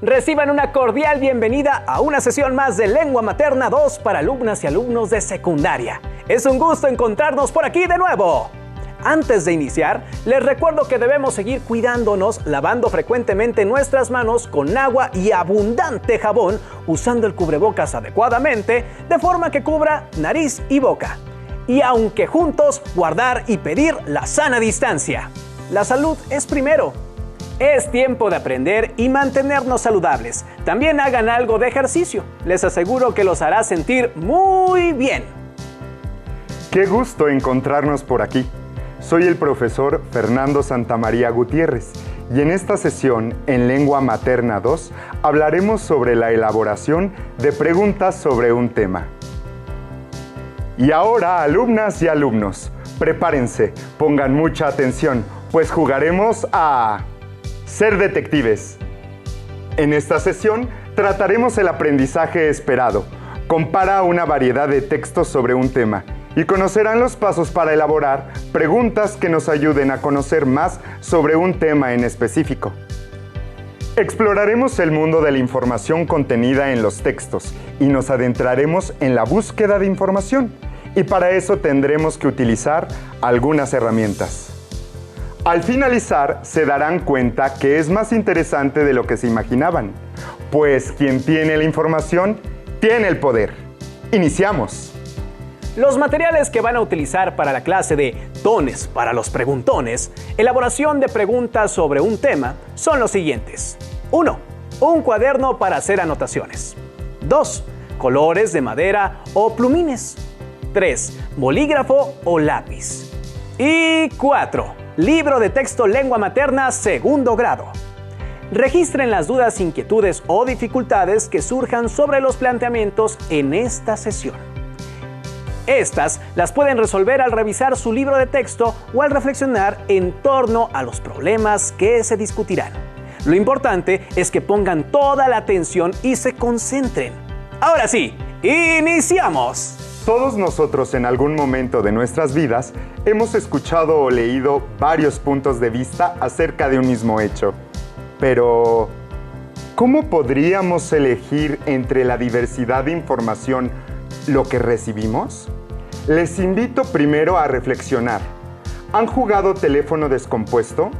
Reciban una cordial bienvenida a una sesión más de Lengua Materna 2 para alumnas y alumnos de secundaria. Es un gusto encontrarnos por aquí de nuevo. Antes de iniciar, les recuerdo que debemos seguir cuidándonos lavando frecuentemente nuestras manos con agua y abundante jabón, usando el cubrebocas adecuadamente, de forma que cubra nariz y boca. Y aunque juntos, guardar y pedir la sana distancia. La salud es primero. Es tiempo de aprender y mantenernos saludables. También hagan algo de ejercicio. Les aseguro que los hará sentir muy bien. Qué gusto encontrarnos por aquí. Soy el profesor Fernando Santamaría Gutiérrez y en esta sesión, en Lengua Materna 2, hablaremos sobre la elaboración de preguntas sobre un tema. Y ahora, alumnas y alumnos, prepárense, pongan mucha atención, pues jugaremos a ser detectives. En esta sesión trataremos el aprendizaje esperado. Compara una variedad de textos sobre un tema y conocerán los pasos para elaborar preguntas que nos ayuden a conocer más sobre un tema en específico. Exploraremos el mundo de la información contenida en los textos y nos adentraremos en la búsqueda de información. Y para eso tendremos que utilizar algunas herramientas. Al finalizar, se darán cuenta que es más interesante de lo que se imaginaban, pues quien tiene la información, tiene el poder. ¡Iniciamos! Los materiales que van a utilizar para la clase de Tones para los preguntones, elaboración de preguntas sobre un tema, son los siguientes. 1. Un cuaderno para hacer anotaciones. 2. Colores de madera o plumines. 3. Bolígrafo o lápiz. Y 4. Libro de texto Lengua Materna segundo grado. Registren las dudas, inquietudes o dificultades que surjan sobre los planteamientos en esta sesión. Estas las pueden resolver al revisar su libro de texto o al reflexionar en torno a los problemas que se discutirán. Lo importante es que pongan toda la atención y se concentren. Ahora sí, ¡iniciamos! Todos nosotros en algún momento de nuestras vidas hemos escuchado o leído varios puntos de vista acerca de un mismo hecho. Pero, ¿cómo podríamos elegir entre la diversidad de información lo que recibimos? Les invito primero a reflexionar. ¿Han jugado teléfono descompuesto?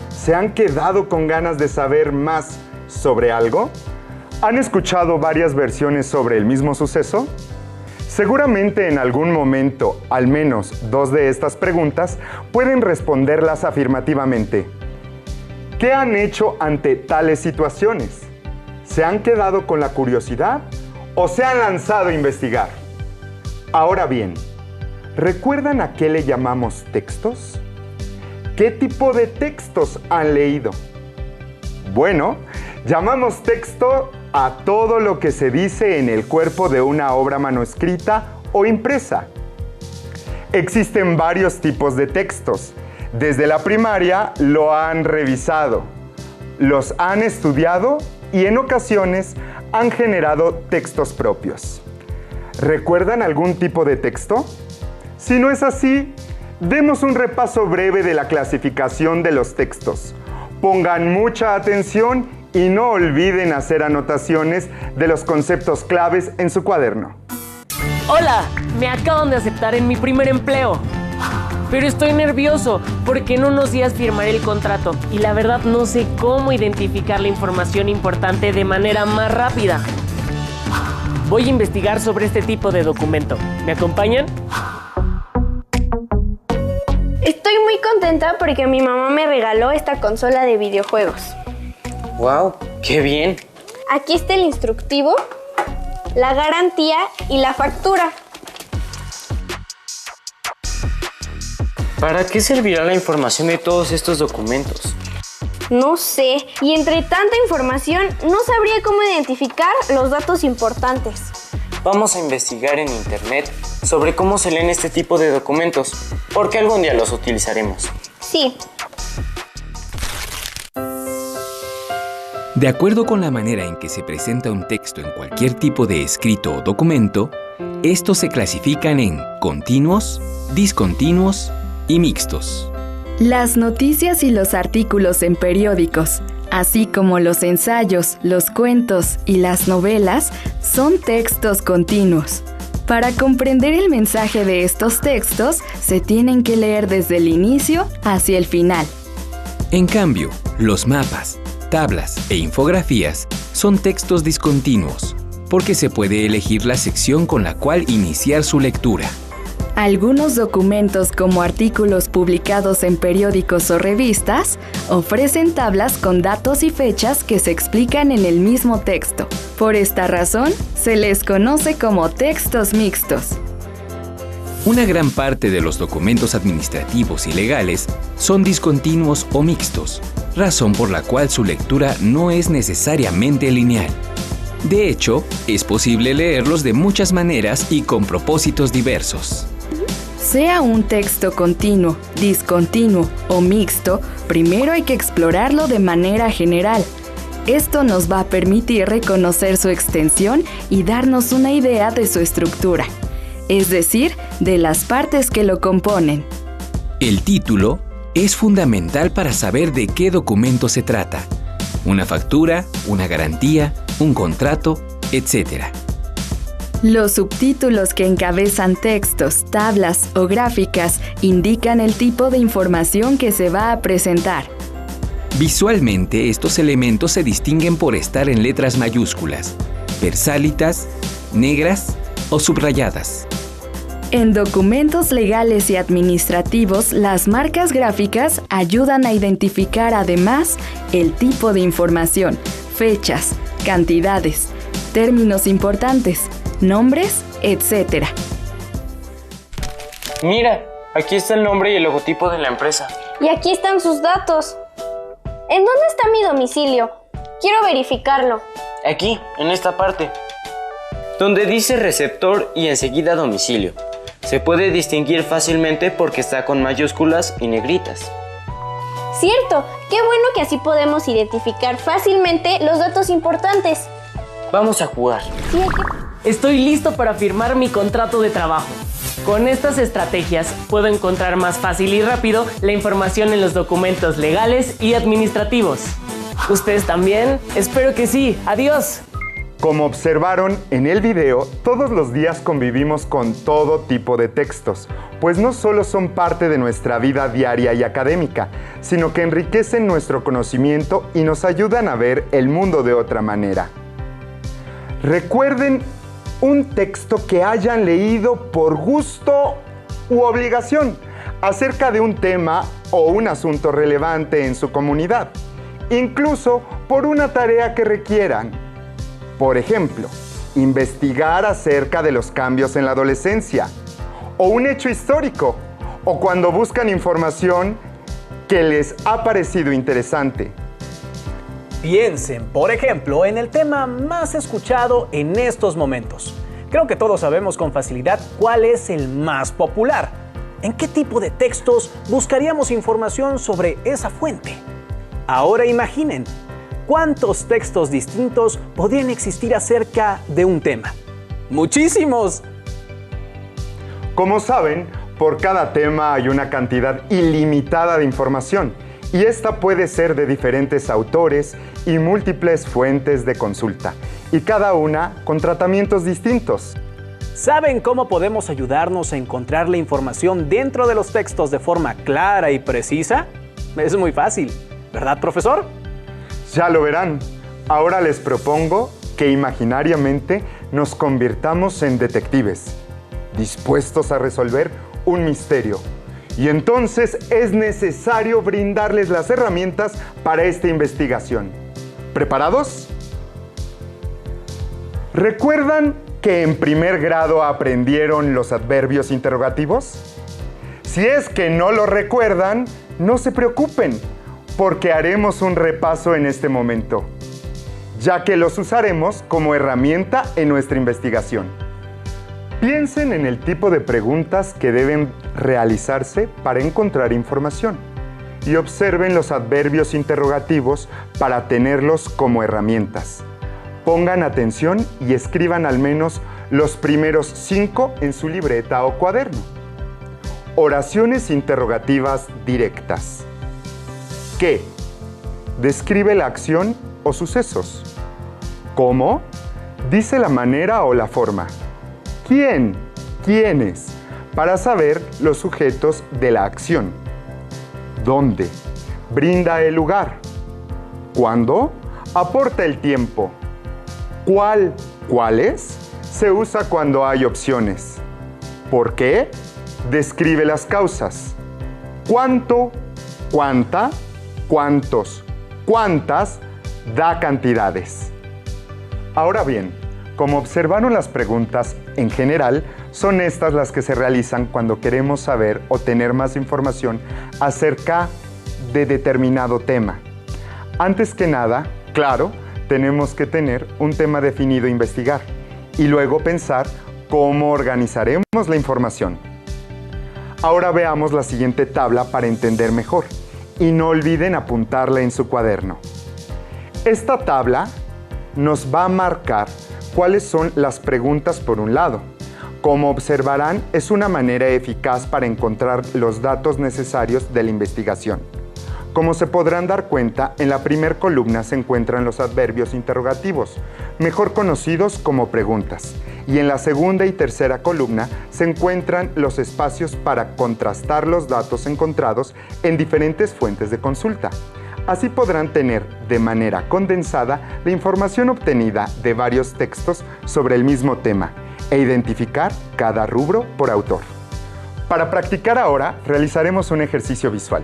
¿Se han quedado con ganas de saber más sobre algo? ¿Han escuchado varias versiones sobre el mismo suceso? Seguramente en algún momento, al menos 2 de estas preguntas, pueden responderlas afirmativamente. ¿Qué han hecho ante tales situaciones? ¿Se han quedado con la curiosidad o se han lanzado a investigar? Ahora bien, ¿recuerdan a qué le llamamos textos? ¿Qué tipo de textos han leído? Bueno, llamamos texto a todo lo que se dice en el cuerpo de una obra manuscrita o impresa. Existen varios tipos de textos. Desde la primaria lo han revisado, los han estudiado y en ocasiones han generado textos propios. ¿Recuerdan algún tipo de texto? Si no es así, demos un repaso breve de la clasificación de los textos. Pongan mucha atención y no olviden hacer anotaciones de los conceptos claves en su cuaderno. Hola, me acaban de aceptar en mi primer empleo. Pero estoy nervioso porque en unos días firmaré el contrato y la verdad no sé cómo identificar la información importante de manera más rápida. Voy a investigar sobre este tipo de documento. ¿Me acompañan? Estoy muy contenta porque mi mamá me regaló esta consola de videojuegos. ¡Wow! ¡Qué bien! Aquí está el instructivo, la garantía y la factura. ¿Para qué servirá la información de todos estos documentos? No sé, y entre tanta información no sabría cómo identificar los datos importantes. Vamos a investigar en internet sobre cómo se leen este tipo de documentos, porque algún día los utilizaremos. Sí. De acuerdo con la manera en que se presenta un texto en cualquier tipo de escrito o documento, estos se clasifican en continuos, discontinuos y mixtos. Las noticias y los artículos en periódicos, así como los ensayos, los cuentos y las novelas, son textos continuos. Para comprender el mensaje de estos textos, se tienen que leer desde el inicio hacia el final. En cambio, los mapas, tablas e infografías son textos discontinuos, porque se puede elegir la sección con la cual iniciar su lectura. Algunos documentos, como artículos publicados en periódicos o revistas, ofrecen tablas con datos y fechas que se explican en el mismo texto. Por esta razón, se les conoce como textos mixtos. Una gran parte de los documentos administrativos y legales son discontinuos o mixtos, razón por la cual su lectura no es necesariamente lineal. De hecho, es posible leerlos de muchas maneras y con propósitos diversos. Sea un texto continuo, discontinuo o mixto, primero hay que explorarlo de manera general. Esto nos va a permitir reconocer su extensión y darnos una idea de su estructura, es decir, de las partes que lo componen. El título es fundamental para saber de qué documento se trata. Una factura, una garantía, un contrato, etc. Los subtítulos que encabezan textos, tablas o gráficas indican el tipo de información que se va a presentar. Visualmente, estos elementos se distinguen por estar en letras mayúsculas, versálitas, negras o subrayadas. En documentos legales y administrativos, las marcas gráficas ayudan a identificar además el tipo de información, fechas, cantidades, términos importantes, nombres, etc. Mira, aquí está el nombre y el logotipo de la empresa. Y aquí están sus datos. ¿En dónde está mi domicilio? Quiero verificarlo. Aquí, en esta parte, donde dice receptor y enseguida domicilio. Se puede distinguir fácilmente porque está con mayúsculas y negritas. Cierto, qué bueno que así podemos identificar fácilmente los datos importantes. Vamos a jugar. Sí, Estoy listo para firmar mi contrato de trabajo. Con estas estrategias puedo encontrar más fácil y rápido la información en los documentos legales y administrativos. ¿Ustedes también? Espero que sí. ¡Adiós! Como observaron en el video, todos los días convivimos con todo tipo de textos, pues no solo son parte de nuestra vida diaria y académica, sino que enriquecen nuestro conocimiento y nos ayudan a ver el mundo de otra manera. Recuerden un texto que hayan leído por gusto u obligación acerca de un tema o un asunto relevante en su comunidad, incluso por una tarea que requieran. Por ejemplo, investigar acerca de los cambios en la adolescencia, o un hecho histórico, o cuando buscan información que les ha parecido interesante. Piensen, por ejemplo, en el tema más escuchado en estos momentos. Creo que todos sabemos con facilidad cuál es el más popular. ¿En qué tipo de textos buscaríamos información sobre esa fuente? Ahora imaginen, ¿cuántos textos distintos podrían existir acerca de un tema? ¡Muchísimos! Como saben, por cada tema hay una cantidad ilimitada de información, y esta puede ser de diferentes autores y múltiples fuentes de consulta, y cada una con tratamientos distintos. ¿Saben cómo podemos ayudarnos a encontrar la información dentro de los textos de forma clara y precisa? Es muy fácil, ¿verdad, profesor? Ya lo verán. Ahora les propongo que imaginariamente nos convirtamos en detectives, dispuestos a resolver un misterio. Y entonces es necesario brindarles las herramientas para esta investigación. ¿Preparados? ¿Recuerdan que en primer grado aprendieron los adverbios interrogativos? Si es que no lo recuerdan, no se preocupen, porque haremos un repaso en este momento, ya que los usaremos como herramienta en nuestra investigación. Piensen en el tipo de preguntas que deben realizarse para encontrar información y observen los adverbios interrogativos para tenerlos como herramientas. Pongan atención y escriban al menos los primeros 5 en su libreta o cuaderno. Oraciones interrogativas directas. ¿Qué? describe la acción o sucesos. ¿Cómo? Dice la manera o la forma. ¿Quién? ¿Quiénes? Para saber los sujetos de la acción. ¿Dónde? Brinda el lugar. ¿Cuándo? Aporta el tiempo. ¿Cuál? ¿Cuáles? Se usa cuando hay opciones. ¿Por qué? Describe las causas. ¿Cuánto? ¿Cuánta? ¿Cuántos? ¿Cuántas? Da cantidades. Ahora bien, como observaron las preguntas, en general, son estas las que se realizan cuando queremos saber o tener más información acerca de determinado tema. Antes que nada, claro, tenemos que tener un tema definido e investigar, y luego pensar cómo organizaremos la información. Ahora veamos la siguiente tabla para entender mejor, y no olviden apuntarla en su cuaderno. Esta tabla nos va a marcar cuáles son las preguntas por un lado. Como observarán, es una manera eficaz para encontrar los datos necesarios de la investigación. Como se podrán dar cuenta, en la primera columna se encuentran los adverbios interrogativos, mejor conocidos como preguntas, y en la segunda y tercera columna se encuentran los espacios para contrastar los datos encontrados en diferentes fuentes de consulta. Así podrán tener de manera condensada la información obtenida de varios textos sobre el mismo tema e identificar cada rubro por autor. Para practicar ahora, realizaremos un ejercicio visual.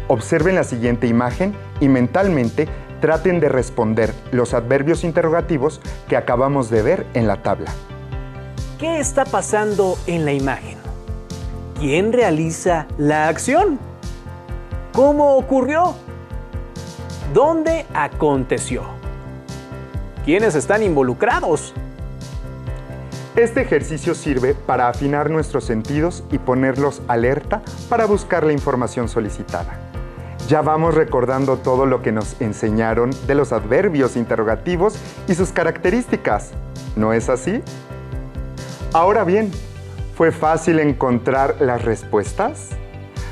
Observen la siguiente imagen y mentalmente traten de responder los adverbios interrogativos que acabamos de ver en la tabla. ¿Qué está pasando en la imagen? ¿Quién realiza la acción? ¿Cómo ocurrió? ¿Dónde aconteció? ¿Quiénes están involucrados? Este ejercicio sirve para afinar nuestros sentidos y ponerlos alerta para buscar la información solicitada. Ya vamos recordando todo lo que nos enseñaron de los adverbios interrogativos y sus características, ¿no es así? Ahora bien, ¿fue fácil encontrar las respuestas?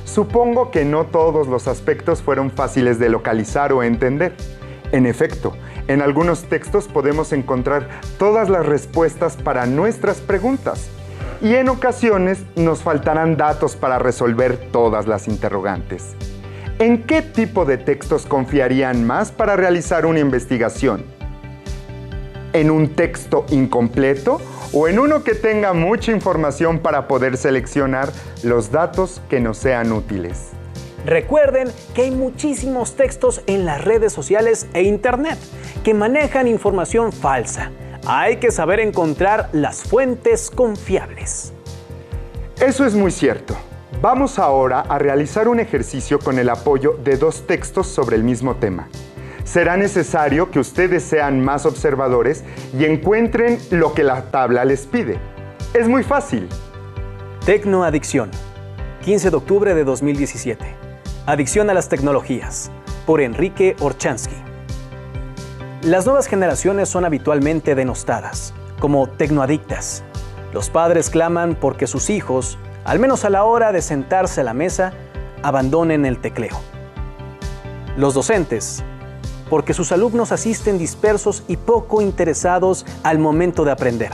Supongo que no todos los aspectos fueron fáciles de localizar o entender. En efecto, en algunos textos podemos encontrar todas las respuestas para nuestras preguntas y en ocasiones nos faltarán datos para resolver todas las interrogantes. ¿En qué tipo de textos confiarían más para realizar una investigación? ¿En un texto incompleto o en uno que tenga mucha información para poder seleccionar los datos que nos sean útiles? Recuerden que hay muchísimos textos en las redes sociales e internet que manejan información falsa. Hay que saber encontrar las fuentes confiables. Eso es muy cierto. Vamos ahora a realizar un ejercicio con el apoyo de dos textos sobre el mismo tema. Será necesario que ustedes sean más observadores y encuentren lo que la tabla les pide. Es muy fácil. Tecnoadicción, 15 de octubre de 2017. Adicción a las tecnologías, por Enrique Orchansky. Las nuevas generaciones son habitualmente denostadas, como tecnoadictas. Los padres claman porque sus hijos, al menos a la hora de sentarse a la mesa, abandonen el tecleo. Los docentes, porque sus alumnos asisten dispersos y poco interesados al momento de aprender.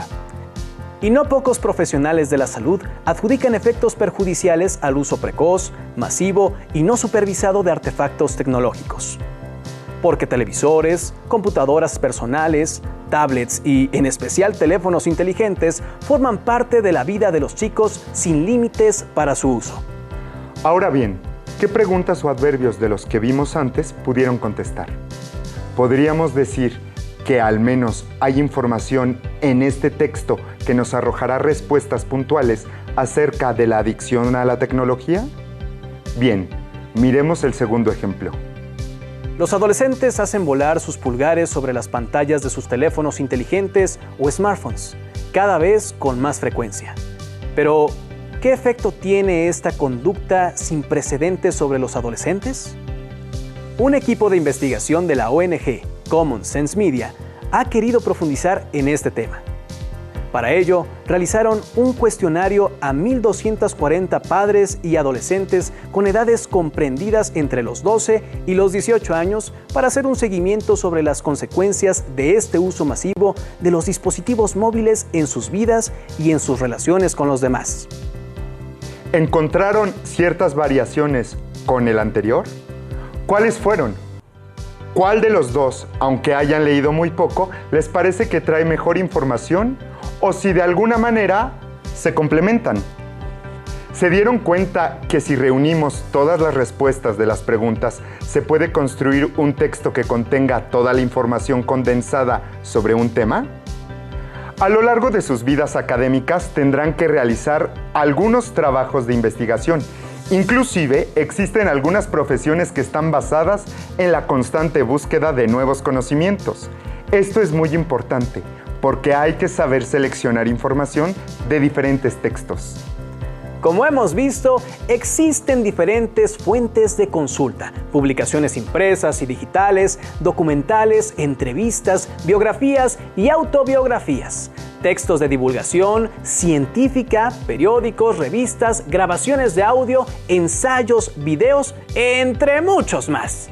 Y no pocos profesionales de la salud adjudican efectos perjudiciales al uso precoz, masivo y no supervisado de artefactos tecnológicos. Porque televisores, computadoras personales, tablets y, en especial, teléfonos inteligentes forman parte de la vida de los chicos sin límites para su uso. Ahora bien, ¿qué preguntas o adverbios de los que vimos antes pudieron contestar? Podríamos decir que al menos hay información en este texto que nos arrojará respuestas puntuales acerca de la adicción a la tecnología. Bien, miremos el segundo ejemplo. Los adolescentes hacen volar sus pulgares sobre las pantallas de sus teléfonos inteligentes o smartphones, cada vez con más frecuencia. Pero, ¿qué efecto tiene esta conducta sin precedentes sobre los adolescentes? Un equipo de investigación de la ONG Common Sense Media ha querido profundizar en este tema. Para ello, realizaron un cuestionario a 1.240 padres y adolescentes con edades comprendidas entre los 12 y los 18 años para hacer un seguimiento sobre las consecuencias de este uso masivo de los dispositivos móviles en sus vidas y en sus relaciones con los demás. ¿Encontraron ciertas variaciones con el anterior? ¿Cuáles fueron? ¿Cuál de los dos, aunque hayan leído muy poco, les parece que trae mejor información? ¿O si de alguna manera se complementan? ¿Se dieron cuenta que si reunimos todas las respuestas de las preguntas, se puede construir un texto que contenga toda la información condensada sobre un tema? A lo largo de sus vidas académicas tendrán que realizar algunos trabajos de investigación. Inclusive, existen algunas profesiones que están basadas en la constante búsqueda de nuevos conocimientos. Esto es muy importante, porque hay que saber seleccionar información de diferentes textos. Como hemos visto, existen diferentes fuentes de consulta, publicaciones impresas y digitales, documentales, entrevistas, biografías y autobiografías, textos de divulgación científica, periódicos, revistas, grabaciones de audio, ensayos, videos, entre muchos más.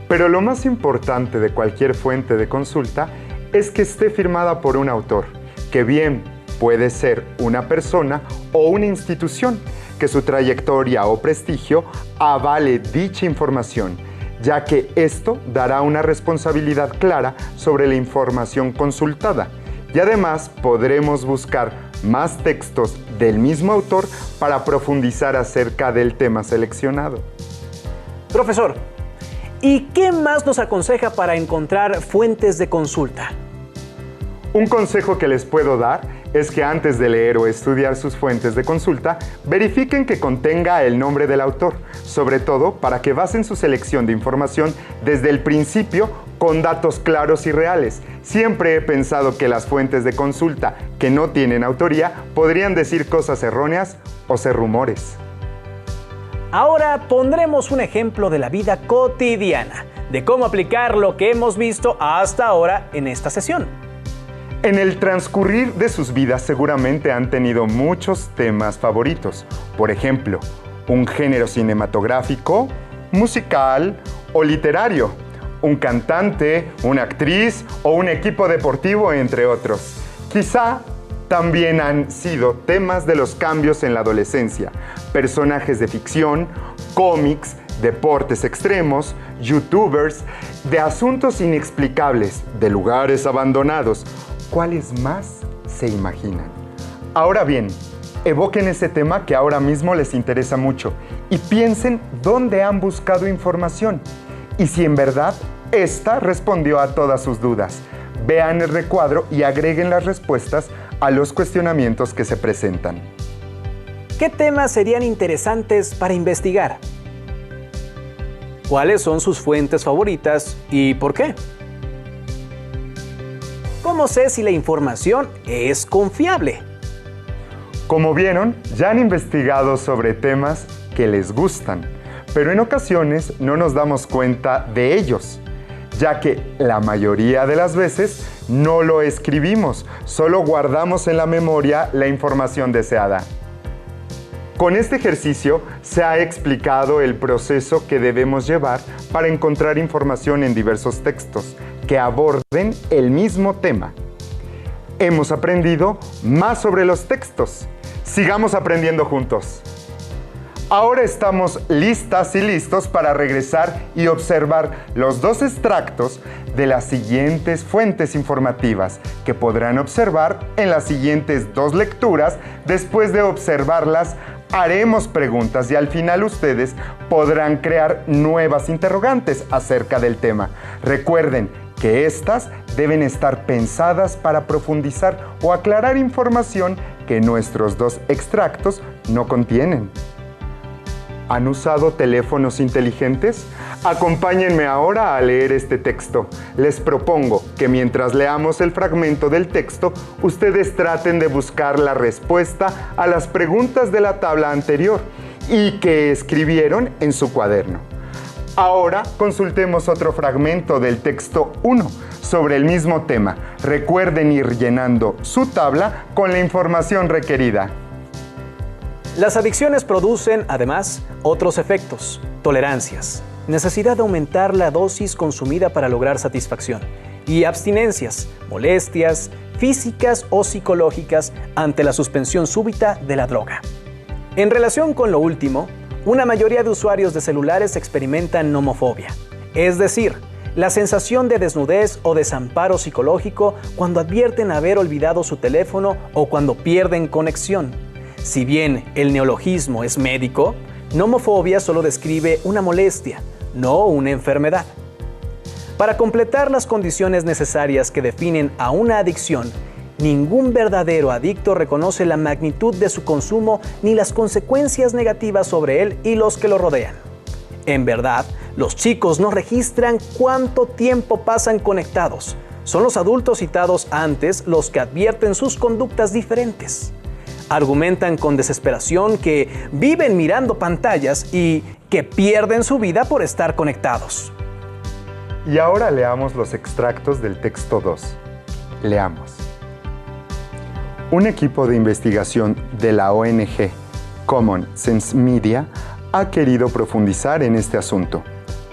Pero lo más importante de cualquier fuente de consulta es que esté firmada por un autor, que bien puede ser una persona o una institución, que su trayectoria o prestigio avale dicha información, ya que esto dará una responsabilidad clara sobre la información consultada. Y además podremos buscar más textos del mismo autor para profundizar acerca del tema seleccionado. Profesor, ¿y qué más nos aconseja para encontrar fuentes de consulta? Un consejo que les puedo dar es que antes de leer o estudiar sus fuentes de consulta, verifiquen que contenga el nombre del autor, sobre todo para que basen su selección de información desde el principio con datos claros y reales. Siempre he pensado que las fuentes de consulta que no tienen autoría podrían decir cosas erróneas o ser rumores. Ahora pondremos un ejemplo de la vida cotidiana, de cómo aplicar lo que hemos visto hasta ahora en esta sesión. En el transcurrir de sus vidas seguramente han tenido muchos temas favoritos. Por ejemplo, un género cinematográfico, musical o literario, un cantante, una actriz o un equipo deportivo, entre otros. Quizá también han sido temas de los cambios en la adolescencia, personajes de ficción, cómics, deportes extremos, youtubers, de asuntos inexplicables, de lugares abandonados. ¿Cuáles más se imaginan? Ahora bien, evoquen ese tema que ahora mismo les interesa mucho y piensen dónde han buscado información y si en verdad esta respondió a todas sus dudas. Vean el recuadro y agreguen las respuestas a los cuestionamientos que se presentan. ¿Qué temas serían interesantes para investigar? ¿Cuáles son sus fuentes favoritas y por qué? ¿Cómo sé si la información es confiable? Como vieron, ya han investigado sobre temas que les gustan, pero en ocasiones no nos damos cuenta de ellos, ya que la mayoría de las veces no lo escribimos, solo guardamos en la memoria la información deseada. Con este ejercicio se ha explicado el proceso que debemos llevar para encontrar información en diversos textos que aborden el mismo tema. Hemos aprendido más sobre los textos. Sigamos aprendiendo juntos. Ahora estamos listas y listos para regresar y observar los dos extractos de las siguientes fuentes informativas que podrán observar en las siguientes dos lecturas. Después de observarlas, haremos preguntas y al final ustedes podrán crear nuevas interrogantes acerca del tema. Recuerden que estas deben estar pensadas para profundizar o aclarar información que nuestros dos extractos no contienen. ¿Han usado teléfonos inteligentes? Acompáñenme ahora a leer este texto. Les propongo que mientras leamos el fragmento del texto, ustedes traten de buscar la respuesta a las preguntas de la tabla anterior y que escribieron en su cuaderno. Ahora consultemos otro fragmento del texto 1 sobre el mismo tema. Recuerden ir llenando su tabla con la información requerida. Las adicciones producen, además, otros efectos: tolerancias, necesidad de aumentar la dosis consumida para lograr satisfacción, y abstinencias, molestias físicas o psicológicas ante la suspensión súbita de la droga. En relación con lo último, una mayoría de usuarios de celulares experimentan nomofobia, es decir, la sensación de desnudez o desamparo psicológico cuando advierten haber olvidado su teléfono o cuando pierden conexión. Si bien el neologismo es médico, nomofobia solo describe una molestia, no una enfermedad. Para completar las condiciones necesarias que definen a una adicción, ningún verdadero adicto reconoce la magnitud de su consumo ni las consecuencias negativas sobre él y los que lo rodean. En verdad, los chicos no registran cuánto tiempo pasan conectados. Son los adultos citados antes los que advierten sus conductas diferentes. Argumentan con desesperación que viven mirando pantallas y que pierden su vida por estar conectados. Y ahora leamos los extractos del texto 2. Leamos. Un equipo de investigación de la ONG Common Sense Media ha querido profundizar en este asunto.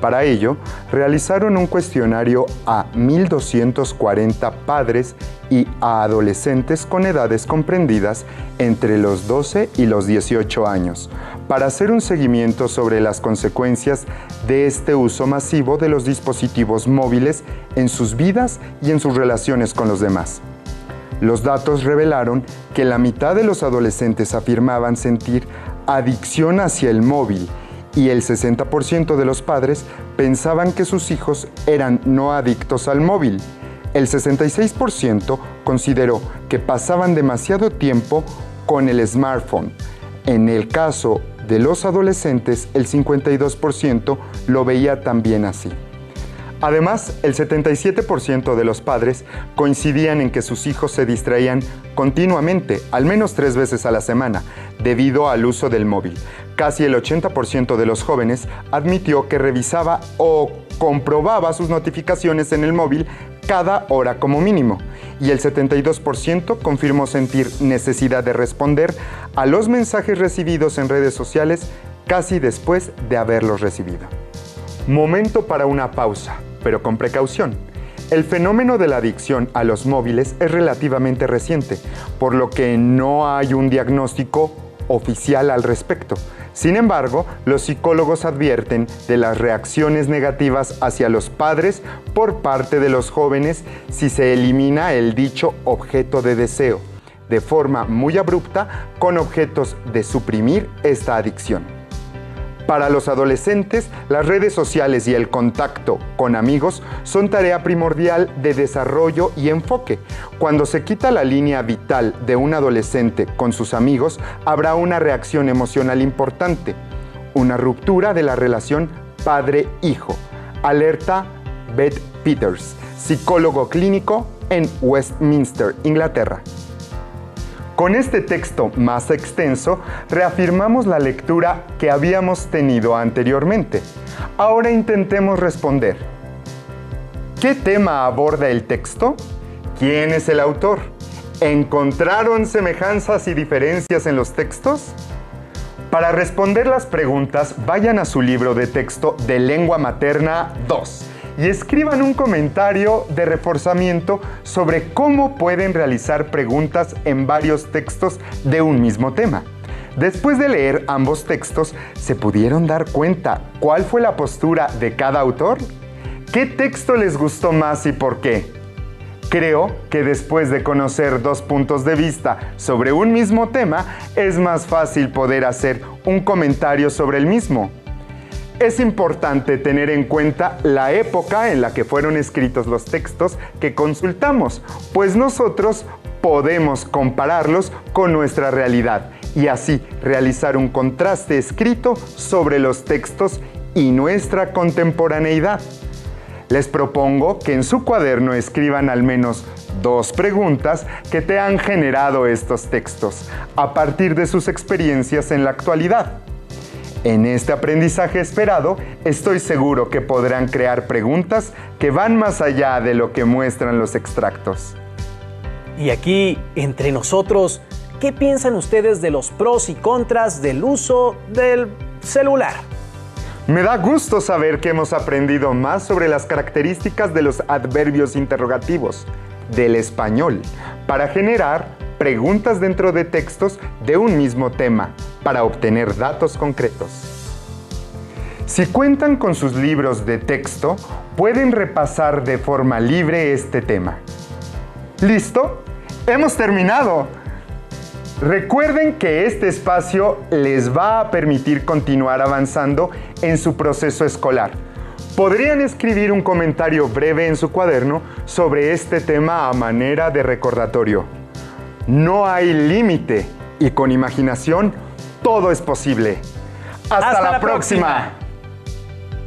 Para ello, realizaron un cuestionario a 1.240 padres y a adolescentes con edades comprendidas entre los 12 y los 18 años, para hacer un seguimiento sobre las consecuencias de este uso masivo de los dispositivos móviles en sus vidas y en sus relaciones con los demás. Los datos revelaron que la mitad de los adolescentes afirmaban sentir adicción hacia el móvil y el 60% de los padres pensaban que sus hijos eran no adictos al móvil. El 66% consideró que pasaban demasiado tiempo con el smartphone. En el caso de los adolescentes, el 52% lo veía también así. Además, el 77% de los padres coincidían en que sus hijos se distraían continuamente, al menos 3 veces a la semana, debido al uso del móvil. Casi el 80% de los jóvenes admitió que revisaba o comprobaba sus notificaciones en el móvil cada hora como mínimo, y el 72% confirmó sentir necesidad de responder a los mensajes recibidos en redes sociales casi después de haberlos recibido. Momento para una pausa, pero con precaución. El fenómeno de la adicción a los móviles es relativamente reciente, por lo que no hay un diagnóstico oficial al respecto. Sin embargo, los psicólogos advierten de las reacciones negativas hacia los padres por parte de los jóvenes si se elimina el dicho objeto de deseo, de forma muy abrupta, con objetos de suprimir esta adicción. Para los adolescentes, las redes sociales y el contacto con amigos son tarea primordial de desarrollo y enfoque. Cuando se quita la línea vital de un adolescente con sus amigos, habrá una reacción emocional importante, una ruptura de la relación padre-hijo. Alerta Beth Peters, psicólogo clínico en Westminster, Inglaterra. Con este texto más extenso, reafirmamos la lectura que habíamos tenido anteriormente. Ahora intentemos responder. ¿Qué tema aborda el texto? ¿Quién es el autor? ¿Encontraron semejanzas y diferencias en los textos? Para responder las preguntas, vayan a su libro de texto de Lengua Materna 2 y escriban un comentario de reforzamiento sobre cómo pueden realizar preguntas en varios textos de un mismo tema. Después de leer ambos textos, ¿se pudieron dar cuenta cuál fue la postura de cada autor? ¿Qué texto les gustó más y por qué? Creo que después de conocer 2 puntos de vista sobre un mismo tema, es más fácil poder hacer un comentario sobre el mismo. Es importante tener en cuenta la época en la que fueron escritos los textos que consultamos, pues nosotros podemos compararlos con nuestra realidad y así realizar un contraste escrito sobre los textos y nuestra contemporaneidad. Les propongo que en su cuaderno escriban al menos 2 preguntas que te han generado estos textos a partir de sus experiencias en la actualidad. En este aprendizaje esperado, estoy seguro que podrán crear preguntas que van más allá de lo que muestran los extractos. Y aquí, entre nosotros, ¿qué piensan ustedes de los pros y contras del uso del celular? Me da gusto saber que hemos aprendido más sobre las características de los adverbios interrogativos del español para generar preguntas dentro de textos de un mismo tema para obtener datos concretos. Si cuentan con sus libros de texto, pueden repasar de forma libre este tema. ¿Listo? ¡Hemos terminado! Recuerden que este espacio les va a permitir continuar avanzando en su proceso escolar. Podrían escribir un comentario breve en su cuaderno sobre este tema a manera de recordatorio. No hay límite y con imaginación todo es posible. ¡Hasta la próxima!